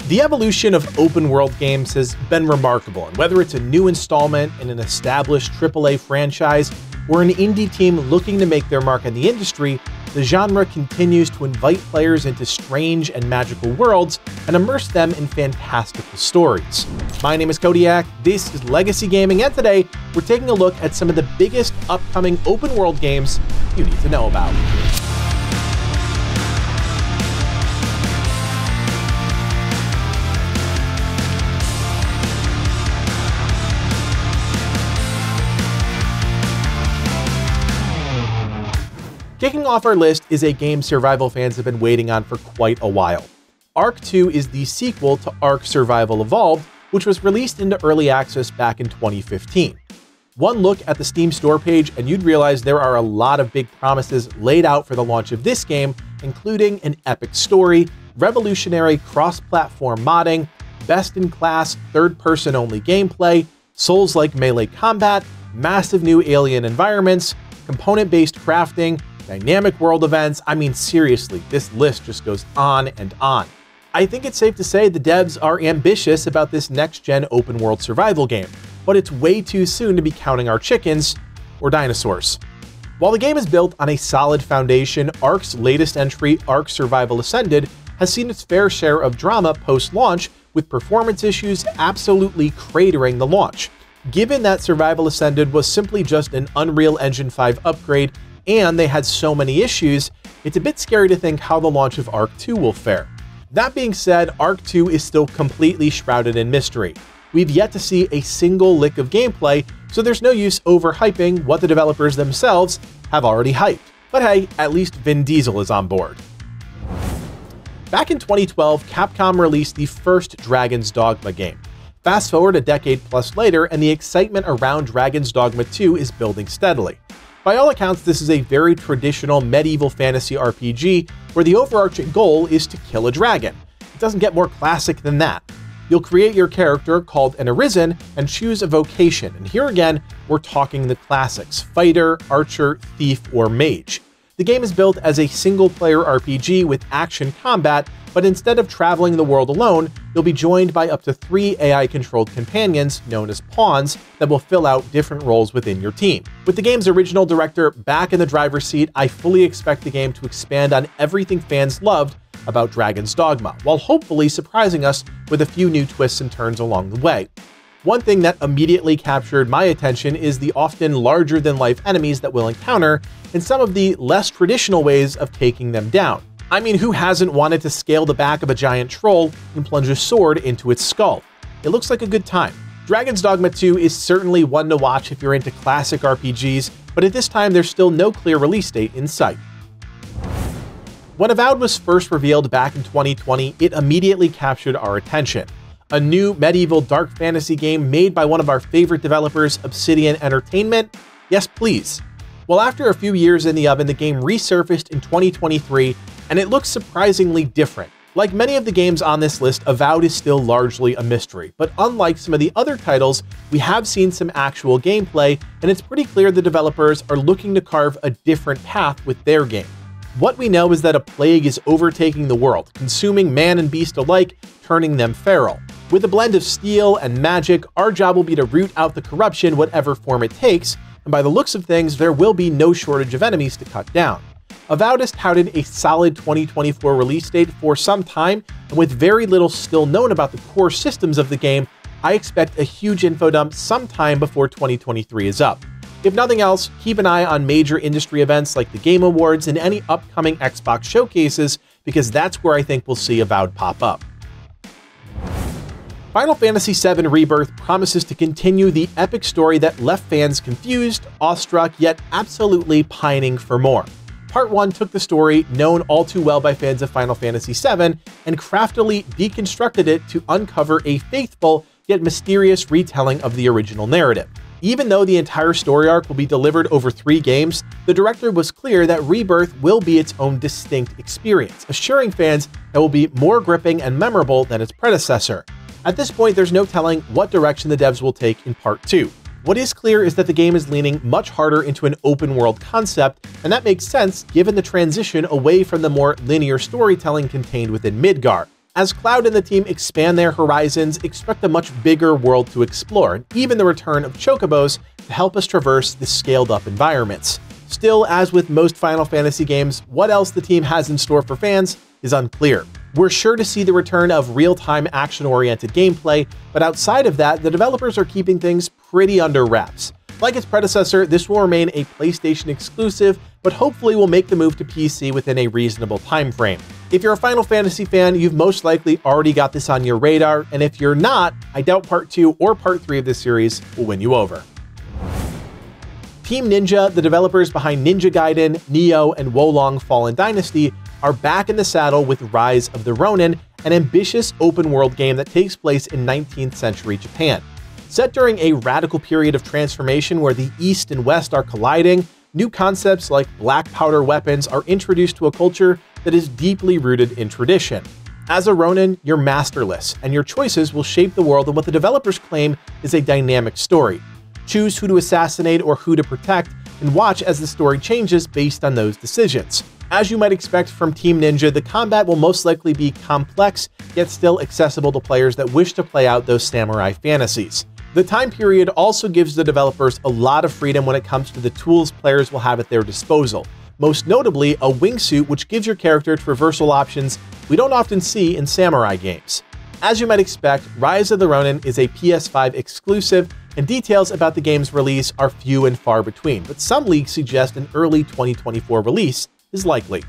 The evolution of open-world games has been remarkable, and whether it's a new installment in an established AAA franchise or an indie team looking to make their mark in the industry, the genre continues to invite players into strange and magical worlds and immerse them in fantastical stories. My name is Kodiak, this is Legacy Gaming, and today we're taking a look at some of the biggest upcoming open-world games you need to know about. Kicking off our list is a game survival fans have been waiting on for quite a while. Ark 2 is the sequel to Ark Survival Evolved, which was released into early access back in 2015. One look at the Steam store page and you'd realize there are a lot of big promises laid out for the launch of this game, including an epic story, revolutionary cross-platform modding, best-in-class third-person only gameplay, Souls-like melee combat, massive new alien environments, component-based crafting, dynamic world events. I mean, seriously, this list just goes on and on. I think it's safe to say the devs are ambitious about this next-gen open-world survival game, but it's way too soon to be counting our chickens or dinosaurs. While the game is built on a solid foundation, Ark's latest entry, Ark Survival Ascended, has seen its fair share of drama post-launch, with performance issues absolutely cratering the launch. Given that Survival Ascended was simply just an Unreal Engine 5 upgrade, and they had so many issues, it's a bit scary to think how the launch of Ark 2 will fare. That being said, Ark 2 is still completely shrouded in mystery. We've yet to see a single lick of gameplay, so there's no use overhyping what the developers themselves have already hyped. But hey, at least Vin Diesel is on board. Back in 2012, Capcom released the first Dragon's Dogma game. Fast forward a decade plus later, and the excitement around Dragon's Dogma 2 is building steadily. By all accounts, this is a very traditional medieval fantasy RPG where the overarching goal is to kill a dragon. It doesn't get more classic than that. You'll create your character called an Arisen and choose a vocation, and here again, we're talking the classics: fighter, archer, thief, or mage. The game is built as a single-player RPG with action combat, but instead of traveling the world alone, you'll be joined by up to 3 AI-controlled companions, known as pawns, that will fill out different roles within your team. With the game's original director back in the driver's seat, I fully expect the game to expand on everything fans loved about Dragon's Dogma, while hopefully surprising us with a few new twists and turns along the way. One thing that immediately captured my attention is the often larger-than-life enemies that we'll encounter, and some of the less traditional ways of taking them down. I mean, who hasn't wanted to scale the back of a giant troll and plunge a sword into its skull? It looks like a good time. Dragon's Dogma 2 is certainly one to watch if you're into classic RPGs, but at this time there's still no clear release date in sight. When Avowed was first revealed back in 2020, it immediately captured our attention. A new medieval dark fantasy game made by one of our favorite developers, Obsidian Entertainment? Yes, please. Well, after a few years in the oven, the game resurfaced in 2023, and it looks surprisingly different. Like many of the games on this list, Avowed is still largely a mystery, but unlike some of the other titles, we have seen some actual gameplay, and it's pretty clear the developers are looking to carve a different path with their game. What we know is that a plague is overtaking the world, consuming man and beast alike, turning them feral. With a blend of steel and magic, our job will be to root out the corruption whatever form it takes, and by the looks of things, there will be no shortage of enemies to cut down. Avowed has touted a solid 2024 release date for some time, and with very little still known about the core systems of the game, I expect a huge info dump sometime before 2023 is up. If nothing else, keep an eye on major industry events like the Game Awards and any upcoming Xbox showcases, because that's where I think we'll see Avowed pop up. Final Fantasy VII Rebirth promises to continue the epic story that left fans confused, awestruck, yet absolutely pining for more. Part 1 took the story, known all too well by fans of Final Fantasy VII, and craftily deconstructed it to uncover a faithful yet mysterious retelling of the original narrative. Even though the entire story arc will be delivered over 3 games, the director was clear that Rebirth will be its own distinct experience, assuring fans that it will be more gripping and memorable than its predecessor. At this point, there's no telling what direction the devs will take in Part 2. What is clear is that the game is leaning much harder into an open-world concept, and that makes sense given the transition away from the more linear storytelling contained within Midgar. As Cloud and the team expand their horizons, expect a much bigger world to explore, and even the return of Chocobos to help us traverse the scaled-up environments. Still, as with most Final Fantasy games, what else the team has in store for fans is unclear. We're sure to see the return of real-time action-oriented gameplay, but outside of that, the developers are keeping things pretty under wraps. Like its predecessor, this will remain a PlayStation exclusive, but hopefully will make the move to PC within a reasonable time frame. If you're a Final Fantasy fan, you've most likely already got this on your radar, and if you're not, I doubt Part 2 or Part 3 of this series will win you over. Team Ninja, the developers behind Ninja Gaiden, Nioh, and Wolong Fallen Dynasty, are back in the saddle with Rise of the Ronin, an ambitious open-world game that takes place in 19th century Japan. Set during a radical period of transformation where the East and West are colliding, new concepts like black powder weapons are introduced to a culture that is deeply rooted in tradition. As a Ronin, you're masterless, and your choices will shape the world in what the developers claim is a dynamic story. Choose who to assassinate or who to protect, and watch as the story changes based on those decisions. As you might expect from Team Ninja, the combat will most likely be complex, yet still accessible to players that wish to play out those samurai fantasies. The time period also gives the developers a lot of freedom when it comes to the tools players will have at their disposal, most notably a wingsuit which gives your character traversal options we don't often see in samurai games. As you might expect, Rise of the Ronin is a PS5 exclusive, and details about the game's release are few and far between, but some leaks suggest an early 2024 release is likely.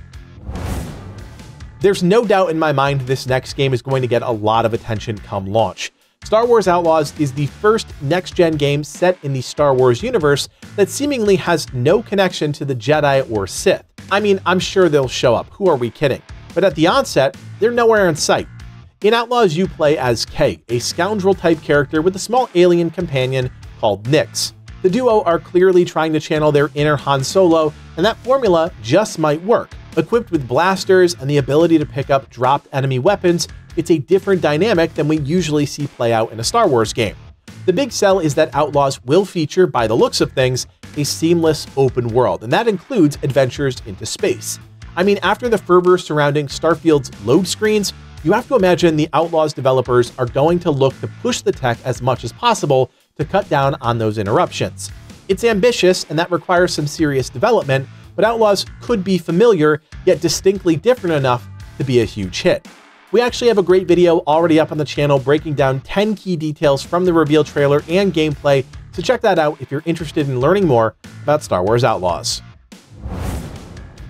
There's no doubt in my mind this next game is going to get a lot of attention come launch. Star Wars Outlaws is the first next-gen game set in the Star Wars universe that seemingly has no connection to the Jedi or Sith. I mean, I'm sure they'll show up, who are we kidding? But at the onset, they're nowhere in sight. In Outlaws, you play as Kay, a scoundrel-type character with a small alien companion called Nyx. The duo are clearly trying to channel their inner Han Solo, and that formula just might work. Equipped with blasters and the ability to pick up dropped enemy weapons, it's a different dynamic than we usually see play out in a Star Wars game. The big sell is that Outlaws will feature, by the looks of things, a seamless open world, and that includes adventures into space. I mean, after the fervor surrounding Starfield's load screens, you have to imagine the Outlaws developers are going to look to push the tech as much as possible to cut down on those interruptions. It's ambitious, and that requires some serious development, but Outlaws could be familiar, yet distinctly different enough to be a huge hit. We actually have a great video already up on the channel breaking down 10 key details from the reveal trailer and gameplay, so check that out if you're interested in learning more about Star Wars Outlaws.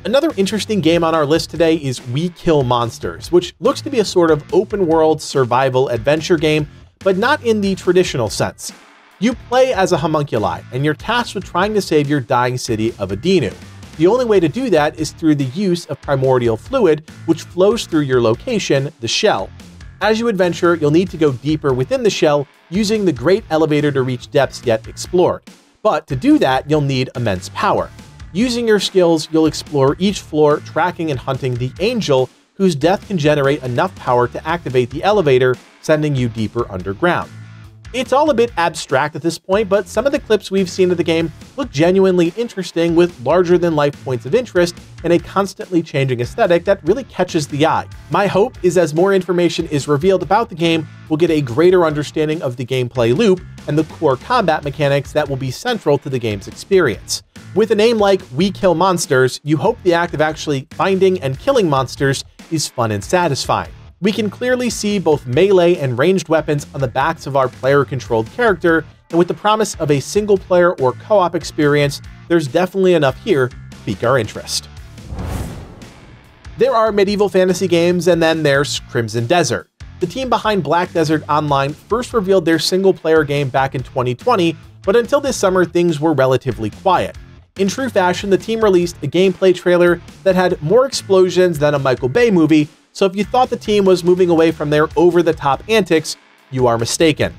Another interesting game on our list today is We Kill Monsters, which looks to be a sort of open-world survival adventure game, but not in the traditional sense. You play as a homunculi, and you're tasked with trying to save your dying city of Adinu. The only way to do that is through the use of primordial fluid, which flows through your location, the shell. As you adventure, you'll need to go deeper within the shell, using the great elevator to reach depths yet explored. But to do that, you'll need immense power. Using your skills, you'll explore each floor, tracking and hunting the Angel, whose death can generate enough power to activate the elevator, sending you deeper underground. It's all a bit abstract at this point, but some of the clips we've seen of the game look genuinely interesting, with larger-than-life points of interest and a constantly changing aesthetic that really catches the eye. My hope is as more information is revealed about the game, we'll get a greater understanding of the gameplay loop and the core combat mechanics that will be central to the game's experience. With a name like We Kill Monsters, you hope the act of actually finding and killing monsters is fun and satisfying. We can clearly see both melee and ranged weapons on the backs of our player-controlled character, and with the promise of a single-player or co-op experience, there's definitely enough here to pique our interest. There are medieval fantasy games, and then there's Crimson Desert. The team behind Black Desert Online first revealed their single-player game back in 2020, but until this summer, things were relatively quiet. In true fashion, the team released a gameplay trailer that had more explosions than a Michael Bay movie, so if you thought the team was moving away from their over-the-top antics, you are mistaken.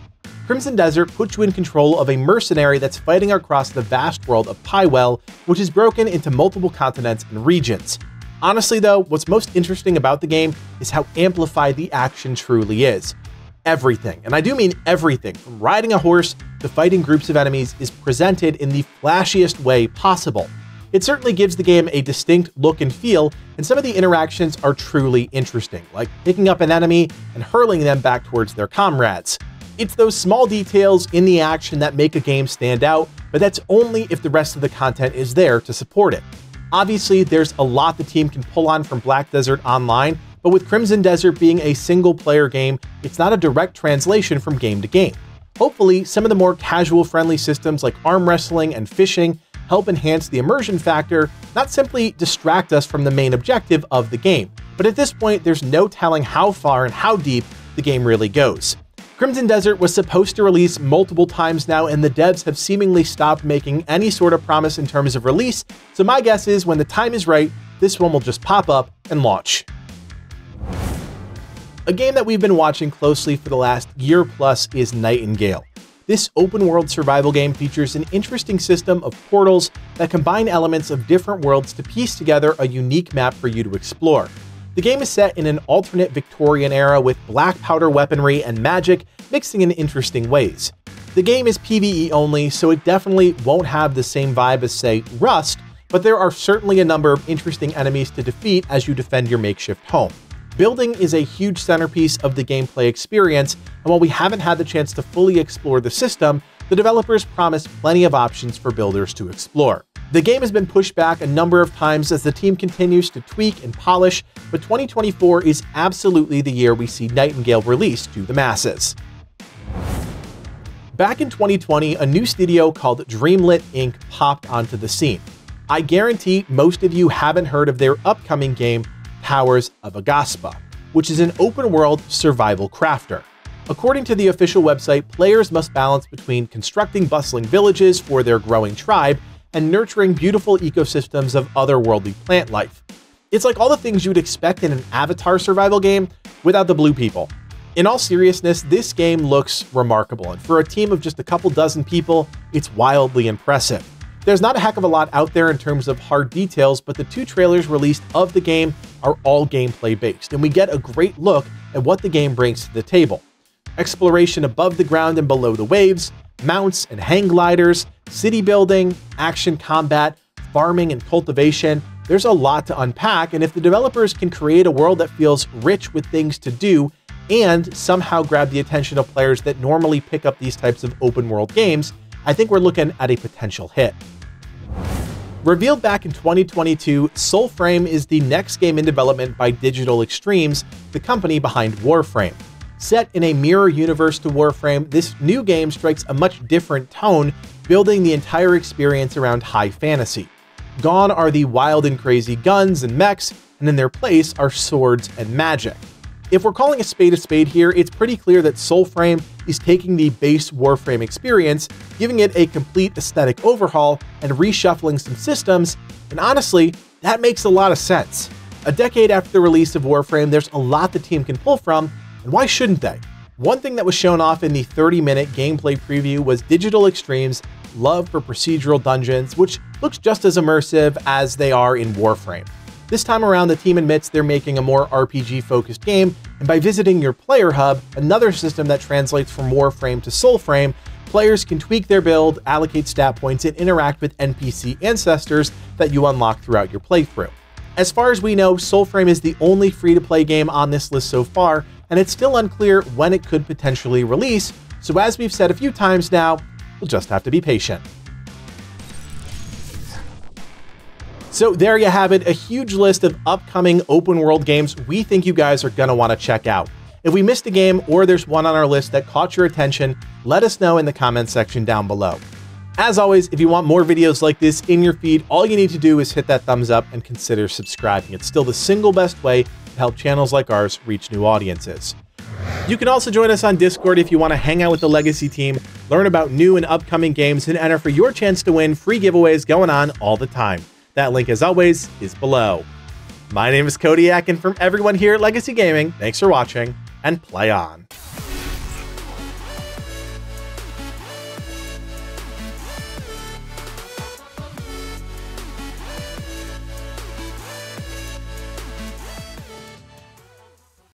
Crimson Desert puts you in control of a mercenary that's fighting across the vast world of Pywell, which is broken into multiple continents and regions. Honestly though, what's most interesting about the game is how amplified the action truly is. Everything, and I do mean everything, from riding a horse to fighting groups of enemies, is presented in the flashiest way possible. It certainly gives the game a distinct look and feel, and some of the interactions are truly interesting, like picking up an enemy and hurling them back towards their comrades. It's those small details in the action that make a game stand out, but that's only if the rest of the content is there to support it. Obviously, there's a lot the team can pull on from Black Desert Online, but with Crimson Desert being a single-player game, it's not a direct translation from game to game. Hopefully, some of the more casual-friendly systems like arm wrestling and fishing help enhance the immersion factor, not simply distract us from the main objective of the game. But at this point, there's no telling how far and how deep the game really goes. Crimson Desert was supposed to release multiple times now, and the devs have seemingly stopped making any sort of promise in terms of release, so my guess is when the time is right, this one will just pop up and launch. A game that we've been watching closely for the last year plus is Nightingale. This open-world survival game features an interesting system of portals that combine elements of different worlds to piece together a unique map for you to explore. The game is set in an alternate Victorian era with black powder weaponry and magic mixing in interesting ways. The game is PvE only, so it definitely won't have the same vibe as, say, Rust, but there are certainly a number of interesting enemies to defeat as you defend your makeshift home. Building is a huge centerpiece of the gameplay experience, and while we haven't had the chance to fully explore the system, the developers promise plenty of options for builders to explore. The game has been pushed back a number of times as the team continues to tweak and polish, but 2024 is absolutely the year we see Nightingale released to the masses. Back in 2020, a new studio called Dreamlit Inc. popped onto the scene. I guarantee most of you haven't heard of their upcoming game, Powers of Aghasba, which is an open-world survival crafter. According to the official website, players must balance between constructing bustling villages for their growing tribe and nurturing beautiful ecosystems of otherworldly plant life. It's like all the things you would expect in an Avatar survival game without the blue people. In all seriousness, this game looks remarkable, and for a team of just a couple dozen people, it's wildly impressive. There's not a heck of a lot out there in terms of hard details, but the 2 trailers released of the game are all gameplay based, and we get a great look at what the game brings to the table. Exploration above the ground and below the waves, mounts and hang gliders, city building, action combat, farming and cultivation. There's a lot to unpack, and if the developers can create a world that feels rich with things to do and somehow grab the attention of players that normally pick up these types of open world games, I think we're looking at a potential hit. Revealed back in 2022, Soulframe is the next game in development by Digital Extremes, the company behind Warframe. Set in a mirror universe to Warframe, this new game strikes a much different tone, building the entire experience around high fantasy. Gone are the wild and crazy guns and mechs, and in their place are swords and magic. If we're calling a spade here, it's pretty clear that Soulframe is taking the base Warframe experience, giving it a complete aesthetic overhaul, and reshuffling some systems, and honestly, that makes a lot of sense. A decade after the release of Warframe, there's a lot the team can pull from, and why shouldn't they? One thing that was shown off in the 30-minute gameplay preview was Digital Extremes' love for procedural dungeons, which looks just as immersive as they are in Warframe. This time around, the team admits they're making a more RPG-focused game, and by visiting your player hub, another system that translates from Warframe to Soulframe, players can tweak their build, allocate stat points, and interact with NPC ancestors that you unlock throughout your playthrough. As far as we know, Soulframe is the only free-to-play game on this list so far, and it's still unclear when it could potentially release, so as we've said a few times now, we'll just have to be patient. So there you have it, a huge list of upcoming open world games we think you guys are going to want to check out. If we missed a game or there's one on our list that caught your attention, let us know in the comments section down below. As always, if you want more videos like this in your feed, all you need to do is hit that thumbs up and consider subscribing. It's still the single best way to help channels like ours reach new audiences. You can also join us on Discord if you want to hang out with the Legacy team, learn about new and upcoming games, and enter for your chance to win free giveaways going on all the time. That link, as always, is below. My name is Kodiak, and from everyone here at Legacy Gaming, thanks for watching, and play on.